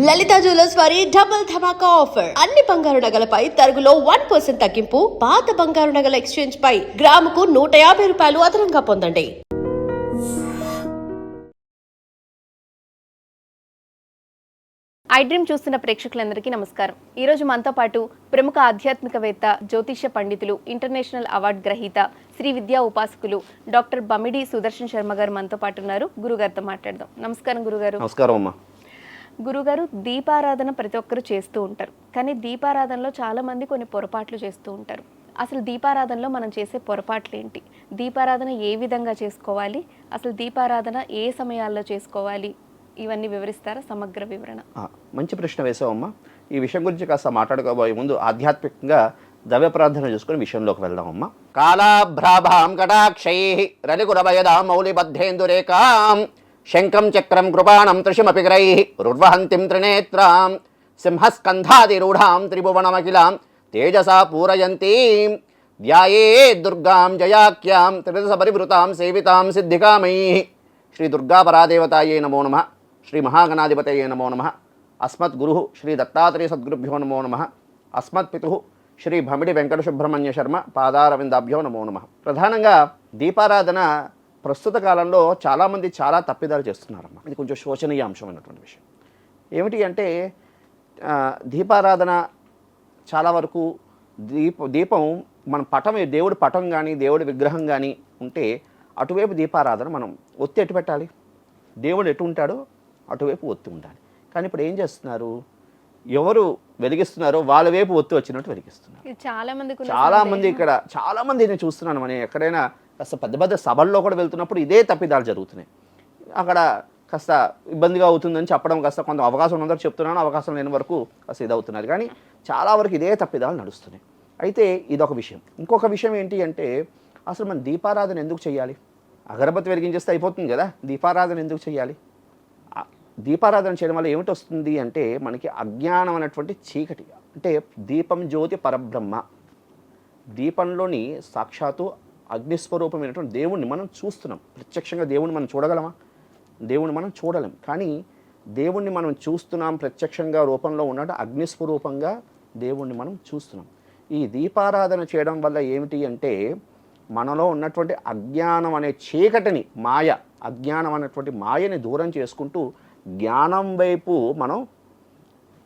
లలిత jewellers వారి double ధమాకా offer. అన్ని బంగారు నగలపై తరుగులో 1% తగ్గింపు. పాత బంగారు నగల ఎక్స్చేంజ్ పై గ్రాముకు 150 రూపాయలు అదనంగా పొందండి. ఐ డ్రీమ్ చూస్తున్న ప్రేక్షకులందరికీ నమస్కారం. ఈరోజు మనతో పాటు ప్రముఖ ఆధ్యాత్మికవేత్త, జ్యోతిష్య పండితులు, ఇంటర్నేషనల్ అవార్డు గ్రహీత, శ్రీ విద్యా ఉపాసకులు డాక్టర్ బమిడి సుదర్శన్ శర్మ గారు మనతో పాటు ఉన్నారు. గురుగారితో మాట్లాడదాం. నమస్కారం గురుగారు. నమస్కారం అమ్మా. గురుగారు, దీపారాధన ప్రతి ఒక్కరు చేస్తూ ఉంటారు, కానీ దీపారాధనలో చాలా మంది కొన్ని పొరపాట్లు చేస్తూ ఉంటారు. అసలు దీపారాధనలో మనం చేసే పొరపాట్లు ఏంటి? దీపారాధన ఏ విధంగా చేసుకోవాలి? అసలు దీపారాధన ఏ సమయాల్లో చేసుకోవాలి? ఇవన్నీ వివరిస్తారా? సమగ్ర వివరణ. మంచి ప్రశ్న వేసావమ్మా. ఈ విషయం గురించి కాస్త మాట్లాడుకోబోయే ముందు ఆధ్యాత్మికంగా దైవ ప్రార్థన చేసుకుని విషయంలోకి వెళ్దామమ్మా. కాళాభ్రాభాం కటాక్షై రలికురభయదాం మౌలిబద్ధేందురేకాం శంఖం చక్రం కృపాణం త్రిశమపి గ్రై రుర్వహంతిం త్రినేత్రాం సింహస్కంధాదిరూఢాం త్రిభువనమఖిలాం తేజసా పూరయంతీం ధ్యాయే దుర్గాం జయాఖ్యాం త్రిదశ పరివృతాం సేవితాం సిద్ధికామయీ. శ్రీ దుర్గా పరాదేవతాయే నమో నమః. శ్రీ మహాగణాధిపతయే నమో నమః. అస్మత్ గురు శ్రీ దత్తాత్రేయ సద్గురుభ్యో నమో నమః. అస్మత్ పితు శ్రీ భమిడి వెంకట సుబ్రహ్మణ్య శర్మ పాదారవిందాభ్యో నమో నమః. ప్రధానంగా దీపారాధన ప్రస్తుత కాలంలో చాలామంది చాలా తప్పిదాలు చేస్తున్నారమ్మా. ఇది కొంచెం శోచనీయ అంశమైనటువంటి విషయం. ఏమిటి అంటే దీపారాధన చాలా వరకు దీపం మన పటం, దేవుడి పటం కానీ దేవుడి విగ్రహం కానీ ఉంటే అటువైపు దీపారాధన మనం ఒత్తి ఎటు పెట్టాలి? దేవుడు ఎటు ఉంటాడో అటువైపు ఒత్తి ఉండాలి. కానీ ఇప్పుడు ఏం చేస్తున్నారు? ఎవరు వెలిగిస్తున్నారో వాళ్ళ వైపు ఒత్తి వచ్చినట్టు వెలిగిస్తున్నారు. చాలామంది ఇక్కడ చాలామంది నేను చూస్తున్నాను. మనం ఎక్కడైనా కాస్త పెద్ద పెద్ద సభల్లో కూడా వెళ్తున్నప్పుడు ఇదే తప్పిదాలు జరుగుతున్నాయి. అక్కడ కాస్త ఇబ్బందిగా అవుతుందని చెప్పడం కాస్త కొంత అవకాశం ఉన్నందుకు చెప్తున్నాను, అవకాశం లేని వరకు కాస్త ఇదవుతున్నారు. కానీ చాలా వరకు ఇదే తప్పిదాలు నడుస్తున్నాయి. అయితే ఇదొక విషయం. ఇంకొక విషయం ఏంటి అంటే అసలు మనం దీపారాధన ఎందుకు చేయాలి? అగరబత్తి వెలిగించేస్తే అయిపోతుంది కదా, దీపారాధన ఎందుకు చేయాలి? దీపారాధన చేయడం వల్ల ఏమిటి వస్తుంది అంటే మనకి అజ్ఞానం అనేటువంటి చీకటి, అంటే దీపం జ్యోతి పరబ్రహ్మ, దీపంలోని సాక్షాత్తు అగ్నిస్వరూపమైనటువంటి దేవుణ్ణి మనం చూస్తున్నాం. ప్రత్యక్షంగా దేవుణ్ణి మనం చూడగలమా? దేవుణ్ణి మనం చూడలేం. కానీ దేవుణ్ణి మనం చూస్తున్నాం, ప్రత్యక్షంగా రూపంలో ఉన్నట్టు అగ్నిస్వరూపంగా దేవుణ్ణి మనం చూస్తున్నాం. ఈ దీపారాధన చేయడం వల్ల ఏమిటి అంటే మనలో ఉన్నటువంటి అజ్ఞానం అనే చీకటిని, అజ్ఞానం అనేటువంటి మాయని దూరం చేసుకుంటూ జ్ఞానం వైపు మనం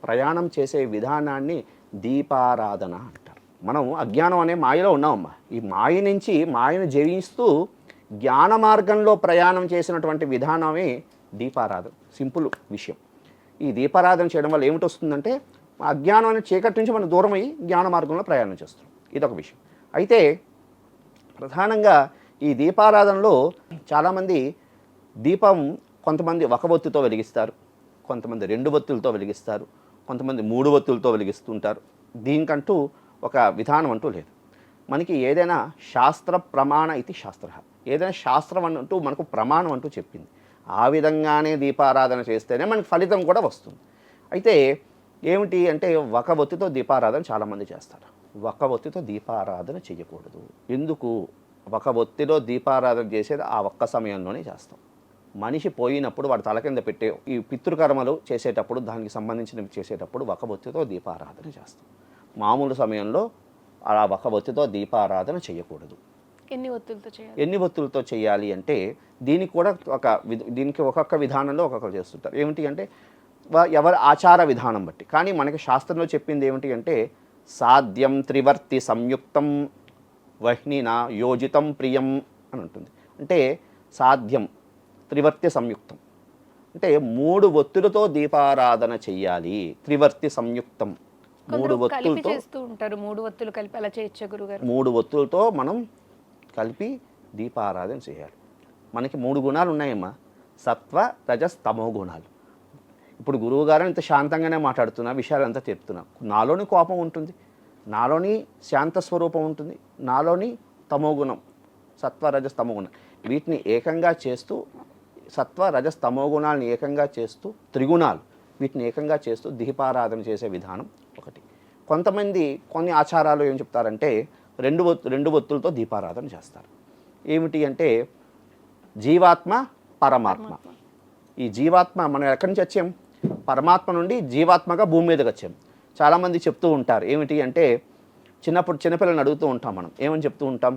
ప్రయాణం చేసే విధానాన్ని దీపారాధన అంటారు. మనం అజ్ఞానం అనే మాయలో ఉన్నామమ్మా. ఈ మాయ నుంచి మాయను జయిస్తూ జ్ఞాన మార్గంలో ప్రయాణం చేసినటువంటి విధానమే దీపారాధన. సింపుల్ విషయం. ఈ దీపారాధన చేయడం వల్ల ఏమిటి వస్తుందంటే అజ్ఞానం అనే చీకటి నుంచి మనం దూరం అయ్యి జ్ఞాన మార్గంలో ప్రయాణం చేస్తున్నాం. ఇదొక విషయం. అయితే ప్రధానంగా ఈ దీపారాధనలో చాలామంది దీపం కొంతమంది ఒక ఒత్తితో వెలిగిస్తారు, కొంతమంది 2 ఒత్తులతో వెలిగిస్తారు, కొంతమంది 3 ఒత్తులతో వెలిగిస్తుంటారు. దీనికంటూ ఒక విధానం అంటూ లేదు. మనకి ఏదైనా శాస్త్ర ప్రమాణ ఇది శాస్త్ర, ఏదైనా శాస్త్రం అంటూ మనకు ప్రమాణం అంటూ చెప్పింది. ఆ విధంగానే దీపారాధన చేస్తేనే మనకి ఫలితం కూడా వస్తుంది. అయితే ఏమిటి అంటే ఒక ఒత్తితో దీపారాధన చాలామంది చేస్తారు. ఒక ఒత్తితో దీపారాధన చేయకూడదు. ఎందుకు? ఒక ఒత్తిలో దీపారాధన చేసేది ఆ ఒక్క సమయంలోనే చేస్తాం. మనిషి పోయినప్పుడు వాడు తల కింద పెట్టే ఈ పితృకర్మలు చేసేటప్పుడు, దానికి సంబంధించినవి చేసేటప్పుడు ఒక ఒత్తితో దీపారాధన చేస్తాం. మామూలు సమయంలో అలా ఒక ఒత్తితో దీపారాధన చేయకూడదు. ఎన్ని ఒత్తులతో చేయాలి అంటే దీనికి కూడా దీనికి ఒక్కొక్క విధానంలో ఒక్కొక్కరు చేస్తుంటారు. ఏమిటి అంటే ఎవరి ఆచార విధానం బట్టి. కానీ మనకి శాస్త్రంలో చెప్పింది ఏమిటి అంటే సాధ్యం త్రివర్తి సంయుక్తం వహ్నినా యోజితం ప్రియం అని ఉంటుంది. అంటే సాధ్యం త్రివర్తి సంయుక్తం అంటే 3 ఒత్తులతో దీపారాధన చెయ్యాలి. త్రివర్తి సంయుక్తం 3 ఒత్తులతో, 3 ఒత్తులతో మనం కలిపి దీపారాధన చేయాలి. మనకి 3 గుణాలు ఉన్నాయమ్మా, సత్వ రజస్ తమో గుణాలు. ఇప్పుడు గురువుగారు ఇంత శాంతంగానే మాట్లాడుతున్నా, విషయాలంతా చెప్తున్నా. నాలోని కోపం ఉంటుంది, నాలోని శాంత స్వరూపం ఉంటుంది, నాలోని తమోగుణం, సత్వ రజస్ తమో గుణం. వీటిని ఏకంగా చేస్తూ, సత్వ రజస్ తమో గుణాలను ఏకంగా చేస్తూ, త్రిగుణాలు వీటిని ఏకంగా చేస్తూ దీపారాధన చేసే విధానం ఒకటి. కొంతమంది కొన్ని ఆచారాలు ఏం చెప్తారంటే 2 ఒత్తులతో దీపారాధన చేస్తారు. ఏమిటి అంటే జీవాత్మ పరమాత్మ. ఈ జీవాత్మ మనం ఎక్కడి నుంచి వచ్చాం? పరమాత్మ నుండి జీవాత్మగా భూమి మీదకి వచ్చాం. చాలామంది చెప్తూ ఉంటారు ఏమిటి అంటే, చిన్నపిల్లల్ని అడుగుతూ ఉంటాం మనం, ఏమని చెప్తూ ఉంటాం,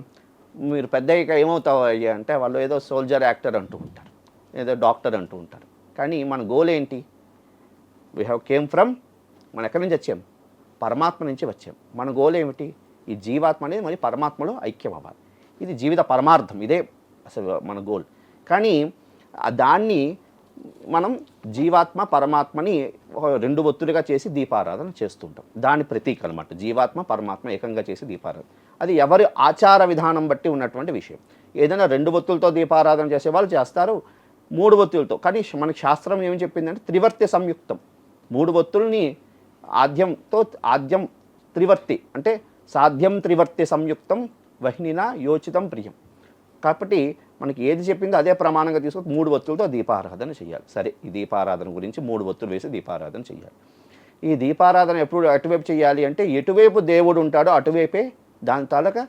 మీరు పెద్ద అయ్యాక ఏమవుతావు అయ్యా అంటే వాళ్ళు ఏదో సోల్జర్, యాక్టర్ అంటూ ఉంటారు, ఏదో డాక్టర్ అంటూ ఉంటారు. కానీ మన గోల్ ఏంటి? వీ హ్యావ్ కేమ్ ఫ్రమ్, మనం ఎక్కడి నుంచి వచ్చాం? పరమాత్మ నుంచి వచ్చాం. మన గోల్ ఏమిటి? ఈ జీవాత్మ అనేది మరి పరమాత్మలో ఐక్యం అవ్వాలి. ఇది జీవిత పరమార్థం, ఇదే అసలు మన గోల్. కానీ దాన్ని మనం జీవాత్మ పరమాత్మని రెండు ఒత్తులుగా చేసి దీపారాధన చేస్తుంటాం. దాని ప్రతీక అనమాట జీవాత్మ పరమాత్మ ఏకంగా చేసి దీపారాధన. అది ఎవరి ఆచార విధానం బట్టి ఉన్నటువంటి విషయం. ఏదైనా రెండు ఒత్తులతో దీపారాధన చేసే వాళ్ళు చేస్తారు, మూడు ఒత్తులతో. కానీ మనకి శాస్త్రం ఏమి చెప్పిందంటే త్రివర్తి సంయుక్తం. మూడు ఒత్తుల్ని ఆద్యం త్రివర్తి అంటే సాధ్యం త్రివర్తి సంయుక్తం వహ్నినా యోచితం ప్రియం. కాబట్టి మనకి ఏది చెప్పిందో అదే ప్రమాణంగా తీసుకొని మూడు ఒత్తులతో దీపారాధన చేయాలి. సరే, ఈ దీపారాధన గురించి మూడు ఒత్తులు వేసి దీపారాధన చేయాలి. ఈ దీపారాధన ఎప్పుడు అటువైపు చేయాలి అంటే, ఎటువైపు దేవుడు ఉంటాడో అటువైపే దాని తాలూకా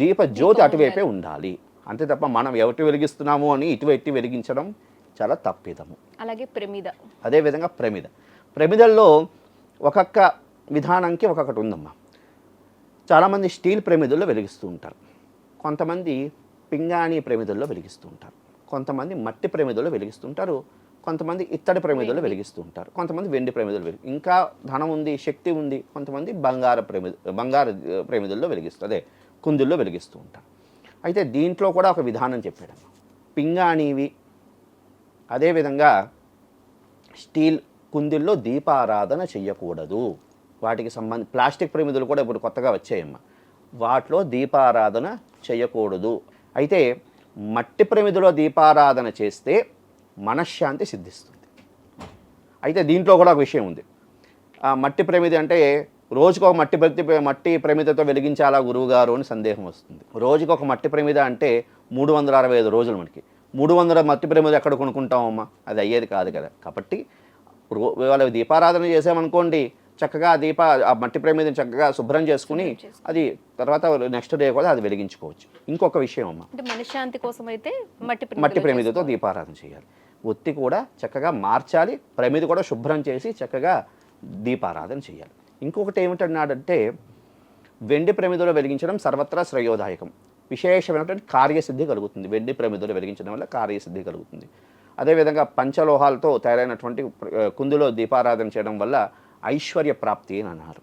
దీప జ్యోతి అటువైపే ఉండాలి. అంతే తప్ప మనం ఎవటి వెలిగిస్తున్నాము అని ఇటువైపు వెలిగించడం చాలా తప్పిదము. అలాగే ప్రమిద, అదేవిధంగా ప్రమిదల్లో ఒక్కొక్క విధానానికి ఒక్కొక్కటి ఉందమ్మా. చాలామంది స్టీల్ ప్రమిదల్లో వెలిగిస్తూ ఉంటారు, కొంతమంది పింగాణి ప్రమిదల్లో వెలిగిస్తూ ఉంటారు, కొంతమంది మట్టి ప్రమిదల్లో వెలిగిస్తుంటారు, కొంతమంది ఇత్తడి ప్రమిదల్లో వెలిగిస్తూ ఉంటారు, కొంతమంది వెండి ప్రమిదలు ఇంకా ధనం ఉంది, శక్తి ఉంది, కొంతమంది బంగారు ప్రమిదల్లో వెలిగిస్తారు, అదే కుందుల్లో వెలిగిస్తూ ఉంటారు. అయితే దీంట్లో కూడా ఒక విధానం చెప్పాడు. పింగాణివి అదేవిధంగా స్టీల్ కుందిల్లో దీపారాధన చెయ్యకూడదు. వాటికి ప్లాస్టిక్ ప్రమిదలు కూడా ఇప్పుడు కొత్తగా వచ్చాయమ్మా, వాటిలో దీపారాధన చేయకూడదు. అయితే మట్టి ప్రమిదలో దీపారాధన చేస్తే మనశ్శాంతి సిద్ధిస్తుంది. అయితే దీంట్లో కూడా ఒక విషయం ఉంది. మట్టి ప్రమిది అంటే రోజుకొక మట్టి ప్రమిదతో వెలిగించాలా గురువుగారు అని సందేహం వస్తుంది. రోజుకొక మట్టి ప్రమిద అంటే 365 రోజులు. మనకి 300 మట్టి ప్రమిద ఎక్కడ కొనుక్కుంటామమ్మా? అది అయ్యేది కాదు కదా. కాబట్టి వాళ్ళు దీపారాధన చేసామనుకోండి, చక్కగా ఆ మట్టి ప్రమిదని చక్కగా శుభ్రం చేసుకుని అది తర్వాత నెక్స్ట్ డే కూడా అది వెలిగించుకోవచ్చు. ఇంకొక విషయం అమ్మ, మనశ్శాంతి కోసం అయితే మట్టి ప్రమిదతో దీపారాధన చేయాలి. ఒత్తి కూడా చక్కగా మార్చాలి, ప్రమిది కూడా శుభ్రం చేసి చక్కగా దీపారాధన చేయాలి. ఇంకొకటి ఏమిటన్నాడంటే, వెండి ప్రమిదలో వెలిగించడం సర్వత్రా శ్రేయోదాయకం, విశేషమైనటువంటి కార్యసిద్ధి కలుగుతుంది. వెండి ప్రమిదలో వెలిగించడం వల్ల కార్యసిద్ధి కలుగుతుంది. అదేవిధంగా పంచలోహాలతో తయారైనటువంటి కుందులో దీపారాధన చేయడం వల్ల ఐశ్వర్య ప్రాప్తి అని అన్నారు.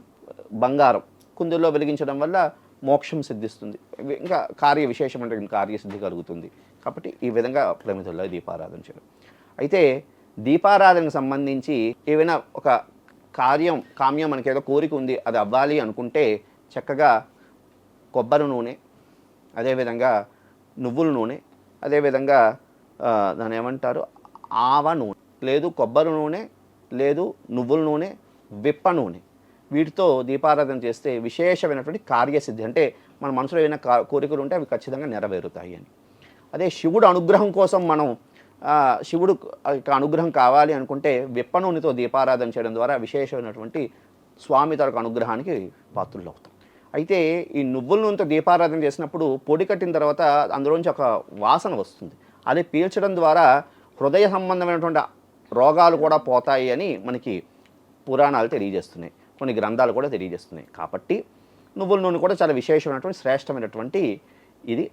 బంగారం కుందుల్లో వెలిగించడం వల్ల మోక్షం సిద్ధిస్తుంది, ఇంకా విశేషమైన కార్యసిద్ధి కలుగుతుంది. కాబట్టి ఈ విధంగా ప్రమిదల్లో దీపారాధన చేయడం. అయితే దీపారాధనకు సంబంధించి ఏవైనా ఒక కామ్యం మనకి ఏదో కోరిక ఉంది, అది అవ్వాలి అనుకుంటే చక్కగా కొబ్బరి నూనె, అదేవిధంగా నువ్వుల నూనె, అదేవిధంగా దాన్ని ఏమంటారు ఆవ నూనె, లేదు కొబ్బరి నూనె, లేదు నువ్వుల నూనె, విప్ప నూనె, వీటితో దీపారాధన చేస్తే విశేషమైనటువంటి కార్యసిద్ధి, అంటే మన మనసులో ఏమైనా కోరికలు ఉంటే అవి ఖచ్చితంగా నెరవేరుతాయి అని. అదే శివుడు అనుగ్రహం కోసం మనం శివుడు అనుగ్రహం కావాలి అనుకుంటే విప్ప నూనెతో దీపారాధన చేయడం ద్వారా విశేషమైనటువంటి స్వామి తరకు అనుగ్రహానికి పాత్రులు అవుతాం. అయితే ఈ నువ్వుల నూనెతో దీపారాధన చేసినప్పుడు పొడి కట్టిన తర్వాత అందులోంచి ఒక వాసన వస్తుంది, అది పీల్చడం ద్వారా హృదయ సంబంధమైనటువంటి రోగాలు కూడా పోతాయి అని మనకి పురాణాలు తెలియజేస్తున్నాయి, కొన్ని గ్రంథాలు కూడా తెలియజేస్తున్నాయి. కాబట్టి నువ్వుల నూనె కూడా చాలా విశేషమైనటువంటి శ్రేష్టమైనటువంటి ఇది.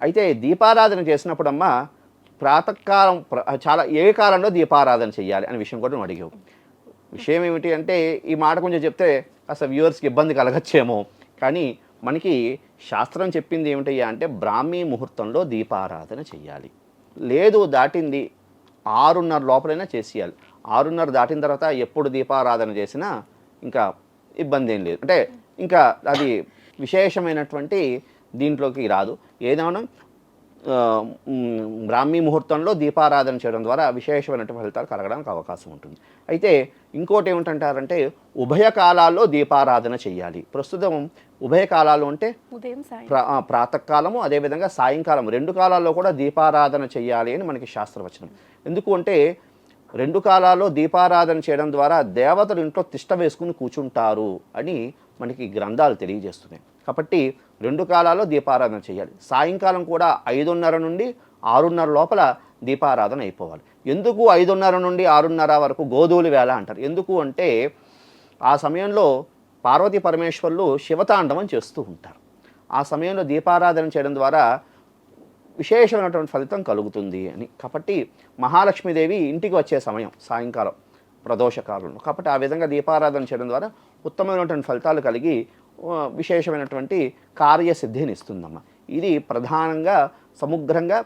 అయితే దీపారాధన చేసినప్పుడమ్మా ప్రాతకాలం చాలా ఏ కాలంలో దీపారాధన చేయాలి అనే విషయం కూడా నువ్వు అడిగావు. విషయం ఏమిటి అంటే, ఈ మాట కొంచెం చెప్తే అసలు వ్యూవర్స్కి ఇబ్బంది కలగచ్చేమో, కానీ మనకి శాస్త్రం చెప్పింది ఏమిటయ్యా అంటే బ్రాహ్మీ ముహూర్తంలో దీపారాధన చేయాలి. లేదు దాటింది 6:30 లోపలైనా చేసేయాలి. 6:30 దాటిన తర్వాత ఎప్పుడు దీపారాధన చేసినా ఇంకా ఇబ్బంది ఏం లేదు, అంటే ఇంకా అది విశేషమైనటువంటి దీంట్లోకి రాదు. ఏదైనా బ్రాహ్మీ ముహూర్తంలో దీపారాధన చేయడం ద్వారా విశేషమైనటువంటి ఫలితాలు కలగడానికి అవకాశం ఉంటుంది. అయితే ఇంకోటి ఏమిటంటారంటే ఉభయ కాలాల్లో దీపారాధన చేయాలి. ప్రస్తుతం ఉభయ కాలాలు అంటే ఉదయం ప్రాతకాలము అదేవిధంగా సాయంకాలం 2 కాలాల్లో కూడా దీపారాధన చేయాలి అని మనకి శాస్త్రవచనం. ఎందుకు అంటే 2 కాలాల్లో దీపారాధన చేయడం ద్వారా దేవతలు ఇంట్లో తిష్ట వేసుకుని కూర్చుంటారు అని మనకి గ్రంథాలు తెలియజేస్తున్నాయి. కాబట్టి 2 కాలాల్లో దీపారాధన చేయాలి. సాయంకాలం కూడా 5:30 నుండి 6:30 లోపల దీపారాధన అయిపోవాలి. ఎందుకు 5:30 నుండి 6:30 వరకు గోధూళి వేళ అంటారు? ఎందుకు అంటే ఆ సమయంలో పార్వతీ పరమేశ్వరులు శివతాండవం చేస్తూ ఉంటారు. ఆ సమయంలో దీపారాధన చేయడం ద్వారా విశేషమైనటువంటి ఫలితం కలుగుతుంది అని. కాబట్టి మహాలక్ష్మీదేవి ఇంటికి వచ్చే సమయం సాయంకాలం ప్రదోషకాలంలో. కాబట్టి ఆ విధంగా దీపారాధన చేయడం ద్వారా ఉత్తమమైనటువంటి ఫలితాలు కలిగి విశేషమైనటువంటి కార్యసిద్ధిని ఇస్తుందమ్మ. ఇది ప్రధానంగా సముగ్రంగా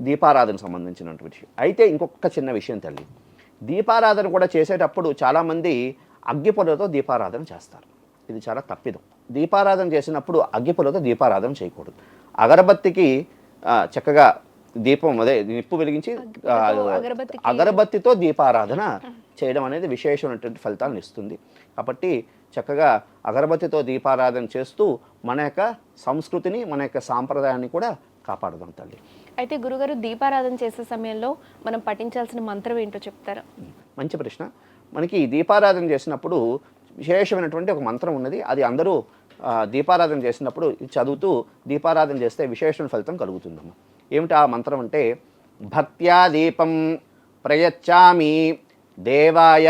దీపారాధన సంబంధించినటువంటి విషయం. అయితే ఇంకొక చిన్న విషయం తల్లి, దీపారాధన కూడా చేసేటప్పుడు చాలామంది అగ్గిపుల్లతో దీపారాధన చేస్తారు. ఇది చాలా తప్పిదం. దీపారాధన చేసినప్పుడు అగ్గిపుల్లతో దీపారాధన చేయకూడదు. అగరబత్తికి చక్కగా దీపం అదే నిప్పు వెలిగించి అగరబత్తితో దీపారాధన చేయడం అనేది విశేషమైనటువంటి ఫలితాలను ఇస్తుంది. కాబట్టి చక్కగా అగరబత్తితో దీపారాధన చేస్తూ మన యొక్క సంస్కృతిని మన యొక్క సాంప్రదాయాన్ని కూడా కాపాడదాం తల్లి. అయితే గురుగారు, దీపారాధన చేసే సమయంలో మనం పఠించాల్సిన మంత్రం ఏంటో చెప్తారా? మంచి ప్రశ్న. మనకి దీపారాధన చేసినప్పుడు విశేషమైనటువంటి ఒక మంత్రం ఉన్నది. అది అందరూ దీపారాధన చేసినప్పుడు చదువుతూ దీపారాధన చేస్తే విశేషమైన ఫలితం కలుగుతుందమ్మా. ఏమిటి ఆ మంత్రం అంటే, భక్త్యా దీపం ప్రయచ్చామి దేవాయ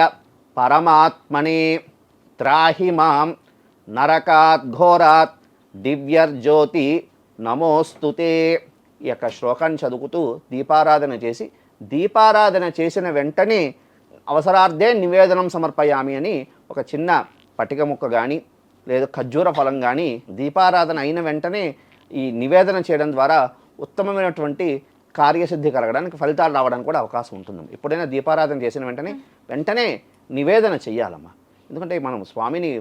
పరమాత్మనే త్రాహి మాం నరకాత్ ఘోరాత్ దివ్యర్జ్యోతి నమోస్తుతే. ఈ యొక్క శ్లోకాన్ని చదువుతూ దీపారాధన చేసి, దీపారాధన చేసిన వెంటనే అవసరార్థే నివేదనం సమర్పయామి అని ఒక చిన్న పటిక ముక్క కానీ లేదా ఖర్జూర ఫలం కానీ దీపారాధన అయిన వెంటనే ఈ నివేదన చేయడం ద్వారా ఉత్తమమైనటువంటి కార్యసిద్ధి కలగడానికి, ఫలితాలు రావడానికి కూడా అవకాశం ఉంటుంది. ఎప్పుడైనా దీపారాధన చేసిన వెంటనే నివేదన చెయ్యాలమ్మా. ఎందుకంటే మనం స్వామిని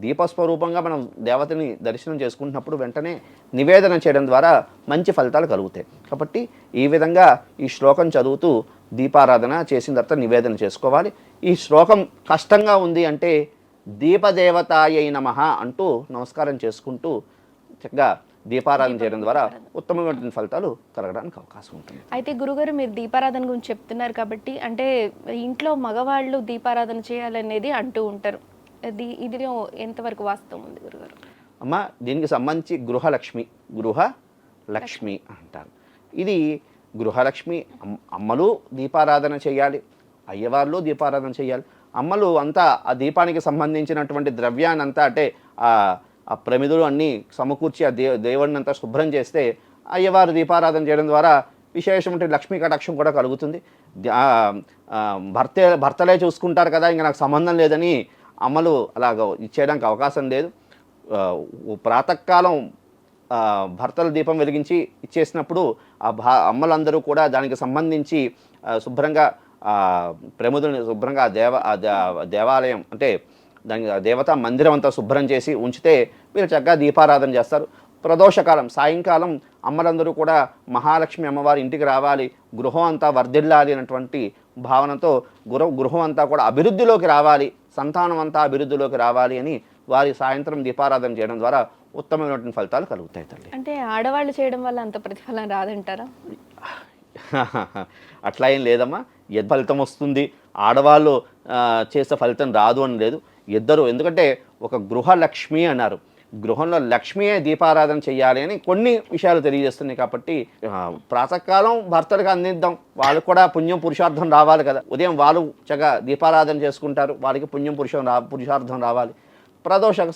దీపస్వరూపంగా మనం దేవతని దర్శనం చేసుకుంటున్నప్పుడు వెంటనే నివేదన చేయడం ద్వారా మంచి ఫలితాలు కలుగుతాయి. కాబట్టి ఈ విధంగా ఈ శ్లోకం చదువుతూ దీపారాధన చేసిన తర్వాత నివేదన చేసుకోవాలి. ఈ శ్లోకం కష్టంగా ఉంది అంటే దీపదేవతాయై నమః అంటూ నమస్కారం చేసుకుంటూ చక్కగా దీపారాధన చేయడం ద్వారా ఉత్తమమైన ఫలితాలు కలగడానికి అవకాశం ఉంటుంది. అయితే గురుగారు, మీరు దీపారాధన గురించి చెప్తున్నారు కాబట్టి, అంటే ఇంట్లో మగవాళ్ళు దీపారాధన చేయాలనేది అంటూ ఉంటారు. ఇదిలో ఎంతవరకు వాస్తవం ఉంది గురుగారు? అమ్మ, దీనికి సంబంధించి గృహలక్ష్మి అంటారు. ఇది గృహలక్ష్మి. అమ్మలు దీపారాధన చేయాలి, అయ్యవార్లు దీపారాధన చేయాలి. అమ్మలు అంతా ఆ దీపానికి సంబంధించినటువంటి ద్రవ్యాన్ని అంతా అంటే ఆ ప్రమిదులు అన్నీ సమకూర్చి ఆ దేవుడిని అంతా శుభ్రం చేస్తే అయ్యవారు దీపారాధన చేయడం ద్వారా విశేషమైన లక్ష్మీ కటాక్షం కూడా కలుగుతుంది. భర్తలే చూసుకుంటారు కదా, ఇంకా నాకు సంబంధం లేదని అమ్మలు అలాగ ఇచ్చేయడానికి అవకాశం లేదు. ప్రాతకాలం భర్తలు దీపం వెలిగించి ఇచ్చేసినప్పుడు అమ్మలందరూ కూడా దానికి సంబంధించి శుభ్రంగా ప్రముదుని శుభ్రంగా దేవాలయం అంటే దానికి దేవతా మందిరం అంతా శుభ్రం చేసి ఉంచితే మీరు చక్కగా దీపారాధన చేస్తారు. ప్రదోషకాలం సాయంకాలం అమ్మలందరూ కూడా మహాలక్ష్మి అమ్మవారి ఇంటికి రావాలి, గృహం అంతా వర్ధిల్లాలి అనేటువంటి భావనతో గృహం అంతా కూడా అభివృద్ధిలోకి రావాలి, సంతానం అంతా అభివృద్ధిలోకి రావాలి అని వారి సాయంత్రం దీపారాధన చేయడం ద్వారా ఉత్తమమైనటువంటి ఫలితాలు కలుగుతాయి తల్లి. అంటే ఆడవాళ్ళు చేయడం వల్ల అంత ప్రతిఫలం రాదంటారా? అట్లా ఏం లేదమ్మా. ఫలితం వస్తుంది, ఆడవాళ్ళు చేసే ఫలితం రాదు అని లేదు. ఇద్దరు, ఎందుకంటే ఒక గృహలక్ష్మి అన్నారు, గృహంలో లక్ష్మియే దీపారాధన చేయాలి అని కొన్ని విషయాలు తెలియజేస్తున్నాయి. కాబట్టి ప్రాతకాలం భర్తలకు అందిద్దాం, వాళ్ళకు కూడా పుణ్యం పురుషార్థం రావాలి కదా. ఉదయం వాళ్ళు చక్కగా దీపారాధన చేసుకుంటారు, వాళ్ళకి పుణ్యం పురుషార్థం రావాలి.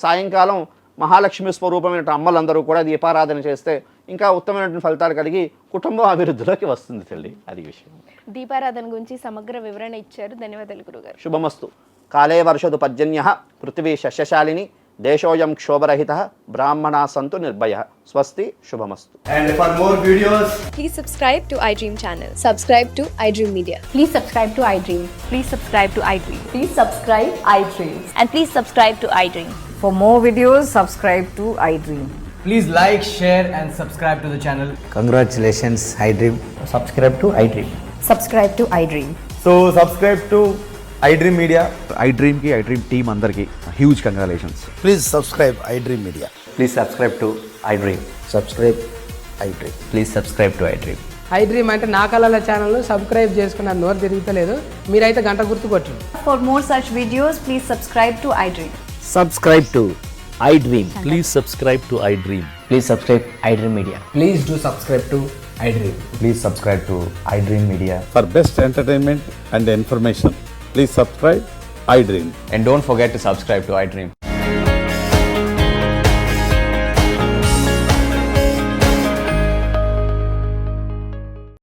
సాయంకాలం మహాలక్ష్మి స్వరూపమైన అమ్మలందరూ కూడా దీపారాధన చేస్తే ఇంకా ఉత్తమమైనటువంటి ఫలితాలు కలిగి కుటుంబం అభివృద్ధిలోకి వస్తుంది తల్లి. అది విషయం. దీపారాధన గురించి సమగ్ర వివరణ ఇచ్చారు. ధన్యవాదాలు గురుగారు. శుభమస్తు. కాలే వర్షదు పర్జన్యః పృథివీ శస్యశాలిని దేశోయం క్షోభరహితః బ్రాహ్మణా సంతు నిర్భయః. స్వస్తి. శుభమస్తు. And for more videos, Please subscribe to iDream channel. Subscribe to iDream Media. Please subscribe to iDream. Please subscribe to iDream. Please subscribe iDream. And please subscribe to iDream. For more videos, subscribe to iDream. please like, share and subscribe to the channel. Congratulations, iDream. Subscribe to iDream. Subscribe to iDream. So subscribe to iDream Media. iDream ki iDream team andarki huge congratulations. Please subscribe iDream Media. Please subscribe to iDream. Subscribe iDream. Please subscribe to iDream. iDream అంటే నా కళల channel subscribe చేసుకున్న నోరు తిరుగుతలేదు, మీరైతే గంట గుర్తు కొట్టండి. For more such videos, please subscribe to iDream. Subscribe to iDream. Please subscribe to iDream. Please subscribe iDream Media. Please do subscribe to iDream. Please subscribe to iDream Media. For best entertainment and information, please subscribe iDream. And don't forget to subscribe to iDream.